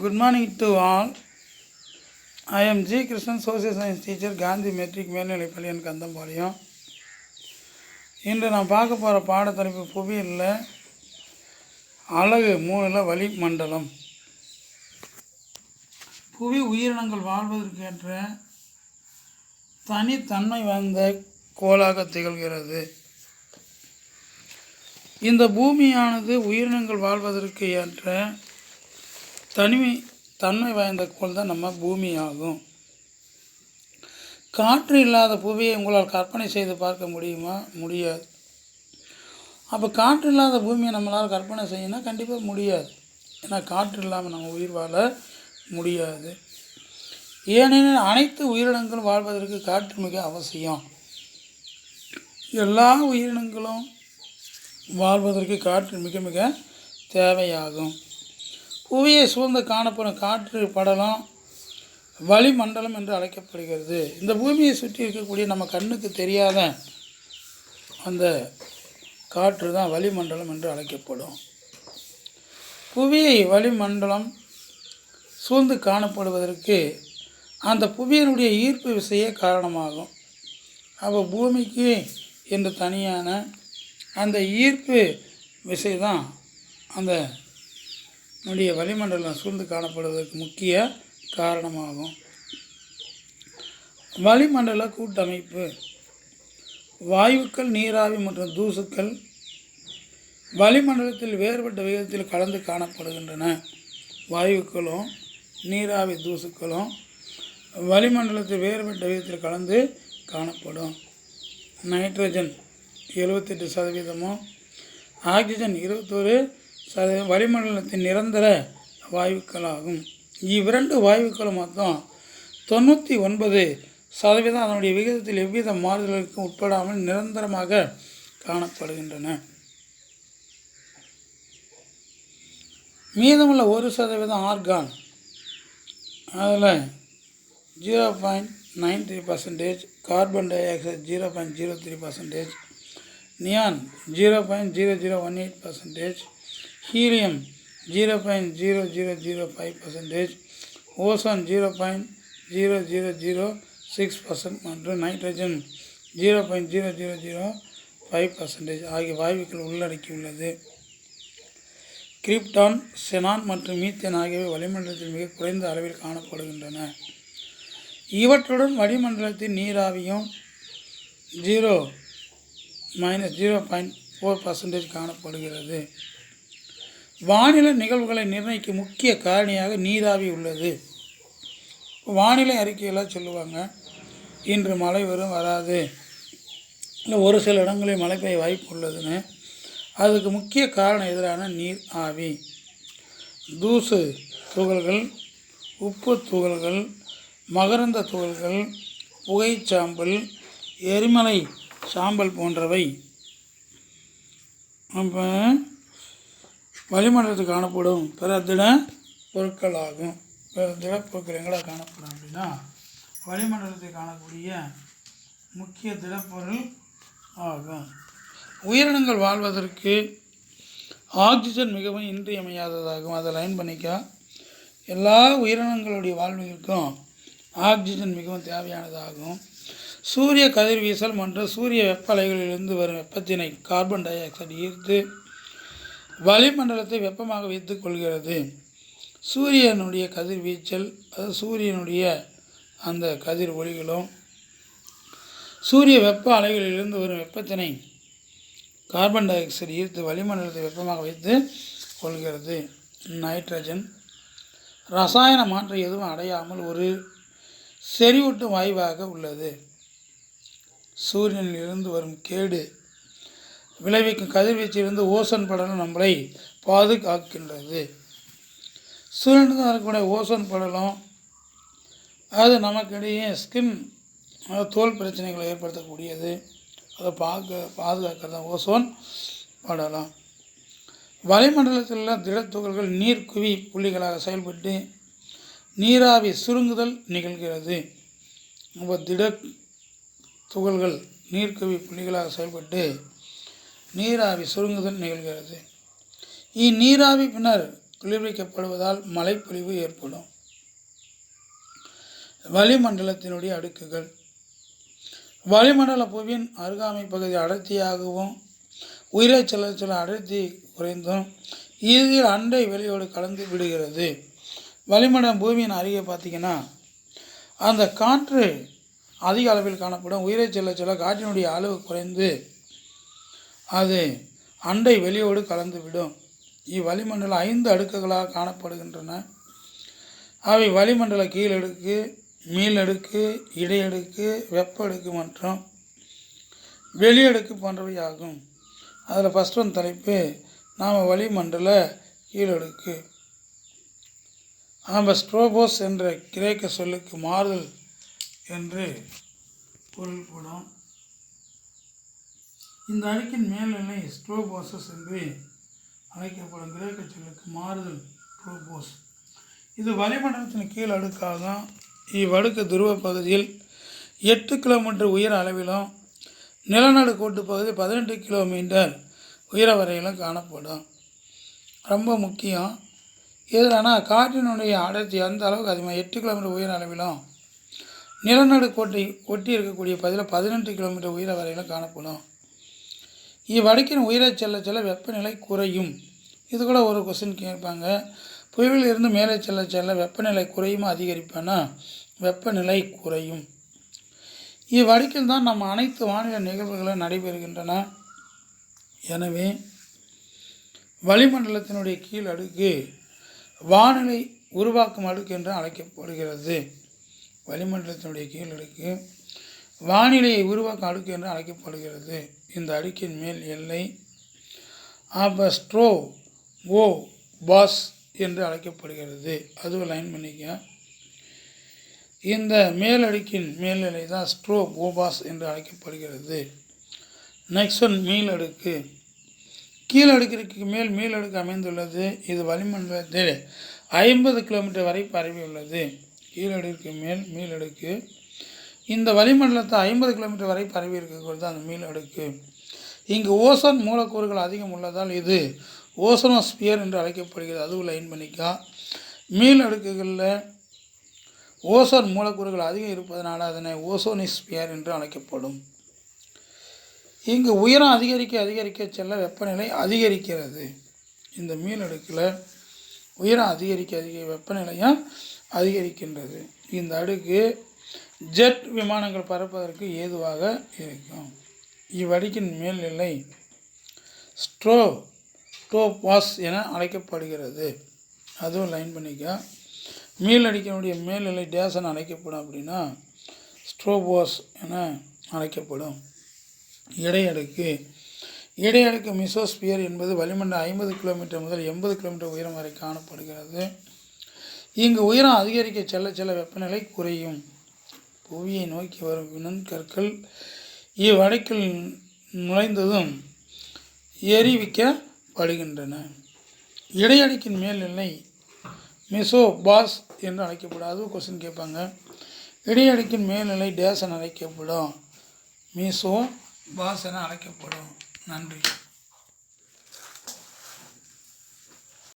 Good morning to all. I am G. Krishnan, Social Science Teacher, Gandhi matric மேல்நிலைப்பள்ளி கந்தம்பாளையம். இன்று நான் பார்க்க போகிற பாடத்தலைப்பு புவியியலில் அலகு 3ல் வளிமண்டலம். புவி உயிரினங்கள் வாழ்வதற்கேற்ற தனித்தன்மை வாய்ந்த கோளாக திகழ்கிறது. இந்த பூமியானது உயிரினங்கள் வாழ்வதற்கு ஏற்ற தன்மை வாய்ந்த கோள் தான் நம்ம பூமி ஆகும். காற்று இல்லாத பூமியை உங்களால் கற்பனை செய்து பார்க்க முடியுமா? முடியாது. அப்போ காற்று இல்லாத பூமியை நம்மளால் கற்பனை செய்யணும்னா கண்டிப்பாக முடியாது. ஏன்னா காற்று இல்லாமல் நம்ம உயிர் வாழ முடியாது. ஏனெனில் அனைத்து உயிரினங்களும் வாழ்வதற்கு காற்று மிக அவசியம். எல்லா உயிரினங்களும் வாழ்வதற்கு காற்று மிக மிக தேவையாகும். புவியை சூழ்ந்து காணப்படும் காற்று படலம் வளிமண்டலம் என்று அழைக்கப்படுகிறது. இந்த பூமியை சுற்றி இருக்கக்கூடிய நம்ம கண்ணுக்கு தெரியாத அந்த காற்று தான் வளிமண்டலம் என்று அழைக்கப்படும். புவியை வளிமண்டலம் சூழ்ந்து காணப்படுவதற்கு அந்த புவியினுடைய ஈர்ப்பு விசையே காரணமாகும். அப்போ பூமிக்கு என்று தனியான அந்த ஈர்ப்பு விசை தான் அந்த நம்முடைய வளிமண்டலம் சூழ்ந்து காணப்படுவதற்கு முக்கிய காரணமாகும். வளிமண்டல கூட்டமைப்பு. வாயுக்கள், நீராவி மற்றும் தூசுக்கள் வளிமண்டலத்தில் வேறுபட்ட விகிதத்தில் கலந்து காணப்படுகின்றன. வாயுக்களும் நீராவி தூசுக்களும் வளிமண்டலத்தில் வேறுபட்ட விகிதத்தில் கலந்து காணப்படும். நைட்ரஜன் 78%, ஆக்சிஜன் 21% வளிமண்டலத்தின் நிரந்தர வாயுக்களாகும். இவ்விரண்டு வாயுக்களும் மொத்தம் 99% அதனுடைய விகிதத்தில் எவ்வித மாறுதலுக்கும் உட்படாமல் நிரந்தரமாக காணப்படுகின்றன. மீதமுள்ள 1% ஆர்கான், அதில் 0.93%, carbon di oxide 0.03%, neon 0.0018%, helium 0.0005%, ozone 0.0006% மற்றும் நைட்ரஜன் 0.0005% ஆகிய வாயுக்கள் உள்ளடக்கியுள்ளது. கிரிப்டான், செனான் மற்றும் மீத்தேன் ஆகியவை வளிமண்டலத்தில் மிக குறைந்த அளவில் காணப்படுகின்றன. இவற்றுடன் வளிமண்டலத்தின் நீராவியும் 0-0.4% காணப்படுகிறது. வானிலை நிகழ்வுகளை நிர்ணயிக்கும் முக்கிய காரணியாக நீராவி உள்ளது. வானிலை அறிக்கையெல்லாம் சொல்லுவாங்க, இன்று மழை வரும், வராது, இல்லை ஒரு சில இடங்களில் மழை பெய்ய வாய்ப்பு உள்ளதுன்னு. அதுக்கு முக்கிய காரணம் எதிரான நீர் ஆவி. தூசு துகள்கள், உப்பு துகள்கள், மகரந்த துகள்கள், புகைச்சாம்பல், எரிமலை சாம்பல் போன்றவை நம்ம வளிமண்டலத்தில் காணப்படும் பிற திட பொருட்களாகும். பிற திடப்பொருட்கள் எங்கடா காணப்படும் அப்படின்னா வளிமண்டலத்தில் காணக்கூடிய முக்கிய திடப்பொருள் ஆகும். உயிரினங்கள் வாழ்வதற்கு ஆக்சிஜன் மிகவும் இன்றியமையாததாகும். அதை லைன் பண்ணிக்க. எல்லா உயிரினங்களுடைய வாழ்விற்கும் ஆக்சிஜன் மிகவும் தேவையானதாகும். சூரிய கதிர்வீசல் மற்றும் சூரிய வெப்ப அலைகளிலிருந்து வரும் வெப்பத்தினை கார்பன் டை ஆக்சைடு ஈர்த்து வளிமண்டலத்தை வெப்பமாக வைத்துக் கொள்கிறது. சூரியனுடைய கதிர்வீச்சல், அது சூரியனுடைய அந்த கதிர் ஒளிகளும் சூரிய வெப்ப அலைகளிலிருந்து வரும் வெப்பத்தினை கார்பன் டை ஆக்சைடு ஈர்த்து வளிமண்டலத்தை வெப்பமாக வைத்து கொள்கிறது. நைட்ரஜன் ரசாயன மாற்றம் எதுவும் அடையாமல் ஒரு செறிவூட்டும் வாயுவாக உள்ளது. சூரியனில் இருந்து வரும் கேடு விளைவிக்கும் கதிர்வீச்சிலிருந்து ஓசோன் படலம் நம்மளை பாதுகாக்கின்றது. சூரியனிலிருந்து வரக்கூடிய ஓசோன் படலம் அது நமக்கிடையே ஸ்கின், தோல் பிரச்சனைகளை ஏற்படுத்தக்கூடியது. அதை பாதுகாக்கிறது ஓசோன் படலம். வளிமண்டலத்தில் உள்ள திடத்துகள்கள் நீர் குவி புள்ளிகளாக செயல்பட்டு நீராவி சுருங்குதல் நிகழ்கிறது. அப்போ திட துகள்கள் நீர்க்குவி புள்ளிகளாக செயல்பட்டு நீராவி சுருங்குதல் நிகழ்கிறது. இந்நீராவி பின்னர் குளிர்விக்கப்படுவதால் மழைப்பொழிவு ஏற்படும். வளிமண்டலத்தினுடைய அடுக்குகள். வளிமண்டல புவியின் அருகாமை பகுதி அடர்த்தியாகவும் உயிரை செல்ல அடர்த்தி குறைந்தும் இறுதியில் அண்டை வெளியோடு கலந்து விடுகிறது. வளிமண்டலம் பூமியின் அருகே பார்த்திங்கன்னா அந்த காற்று அதிக அளவில் காணப்படும். உயிரை செல்ல காற்றினுடைய அளவு குறைந்து அது அண்டை வெளியோடு கலந்து விடும். இவ்வளிமண்டலம் 5 அடுக்குகளாக காணப்படுகின்றன. அவை வளிமண்டல கீழடுக்கு, மீளடுக்கு, இடையடுக்கு, வெப்ப அடுக்கு மற்றும் வெளியடுக்கு போன்றவை ஆகும். அதில் ஃபஸ்ட் ஒன் தலைப்பு நாம் வளிமண்டல கீழடுக்கு. ஸ்ட்ரோபோஸ் என்ற கிரேக்க சொல்லுக்கு மாறுதல் என்று பொருள்படும். இந்த அடுக்கின் மேல்நிலை ஸ்ட்ரோபோசஸ் என்று அழைக்கப்படும். கிரேக்க சொல்லுக்கு மாறுதல் ட்ரோபோஸ். இது வளிமண்டலத்தின் கீழ் அடுக்காகும். இவ்வடுக்கு துருவ பகுதியில் 8 கிலோமீட்டர் உயர அளவிலும் நிலநடுக்கோட்டு பகுதி 18 கிலோமீட்டர் உயர வரையிலும் காணப்படும். ரொம்ப முக்கியம். எதுனா காற்றினுடைய அடர்த்தி அந்த அளவுக்கு அதிகமாக 8 கிலோமீட்டர் உயர அளவிலும் நிலநடுக்கோட்டை ஒட்டி இருக்கக்கூடிய பகுதியில் 18 கிலோமீட்டர் உயர வரையிலும் காணப்படும். இவ்வடுக்கின் உயர செல்ல வெப்பநிலை குறையும். இது கூட ஒரு கொஸ்டின் கேட்பாங்க. புவியில் இருந்து மேலே செல்ல வெப்பநிலை குறையுமா அதிகரிப்பானா? வெப்பநிலை குறையும். இவ்வடுக்கில் தான் நம்ம அனைத்து வானிலை நிகழ்வுகளும் நடைபெறுகின்றன. எனவே வளிமண்டலத்தினுடைய கீழ் அடுக்கு வானிலை உருவாக்கும் அடுக்கு என்று அழைக்கப்படுகிறது. வளிமண்டலத்தினுடைய கீழ் அடுக்கு வானிலையை உருவாக்கும் அடுக்கு என்று அழைக்கப்படுகிறது. இந்த அடுக்கின் மேல் எல்லை ஸ்ட்ரோபோஸ் என்று அழைக்கப்படுகிறது. அதுவும் லைன் பண்ணிக்க. இந்த மேலடுக்கின் மேல்நிலை தான் ஸ்ட்ரோபோஸ் என்று அழைக்கப்படுகிறது. Next one மீளடுக்கு. கீழடுக்கிற்கு மேல் மீளடுக்கு அமைந்துள்ளது. இது வளிமண்டலத்தில் 50 கிலோமீட்டர் வரை பரவி உள்ளது. கீழடுக்கு மேல் மீளடுக்கு. இந்த வளிமண்டலத்தை 50 கிலோமீட்டர் வரை பரவி இருக்கக்கூடியது அந்த மீளடுக்கு. இங்கு ஓசோன் மூலக்கூறுகள் அதிகம் உள்ளதால் இது ஓசோனோஸ்பியர் என்று அழைக்கப்படுகிறது. அதுவும் லைன் பண்ணிக்கா. மீளடுக்குகளில் ஓசோன் மூலக்கூறுகள் அதிகம் இருப்பதனால அதனை ஓசோனிஸ்பியர் என்று அழைக்கப்படும். இங்கு உயரம் அதிகரிக்க செல்ல வெப்பநிலை அதிகரிக்கிறது. இந்த மீளடுக்கில் உயரம் அதிகரிக்க வெப்பநிலையும் அதிகரிக்கின்றது. இந்த அடுக்கு ஜெட் விமானங்கள் பறப்பதற்கு ஏதுவாக இருக்கும். இவ்வடுக்கின் மேல்நிலை ஸ்ட்ரோபோஸ் என அழைக்கப்படுகிறது. அதுவும் லைன் பண்ணிக்க. மீளடுக்கினுடைய மேல்நிலை டேஸ் என அழைக்கப்படும் அப்படின்னா ஸ்ட்ரோபோஸ் என அழைக்கப்படும். இடையடுக்கு மிசோஸ்பியர் என்பது வளிமண்டலம் 50 கிலோமீட்டர் முதல் 80 கிலோமீட்டர் உயரம் வரை காணப்படுகிறது. இங்கு உயரம் அதிகரிக்க செல்ல வெப்பநிலை குறையும். புவியை நோக்கி வரும் விண்கற்கள் இவ்வடுக்கில் நுழைந்ததும் எரிவிக்கப்படுகின்றன. இடையடுக்கின் மேல்நிலை மிசோபாஸ் என்று அழைக்கப்படும். அதுவும் கொஸ்டின் கேட்பாங்க. இடையடுக்கின் மேல்நிலை டேஸ் என அழைக்கப்படும். மிசோபாஸ் என அழைக்கப்படும். நன்றி.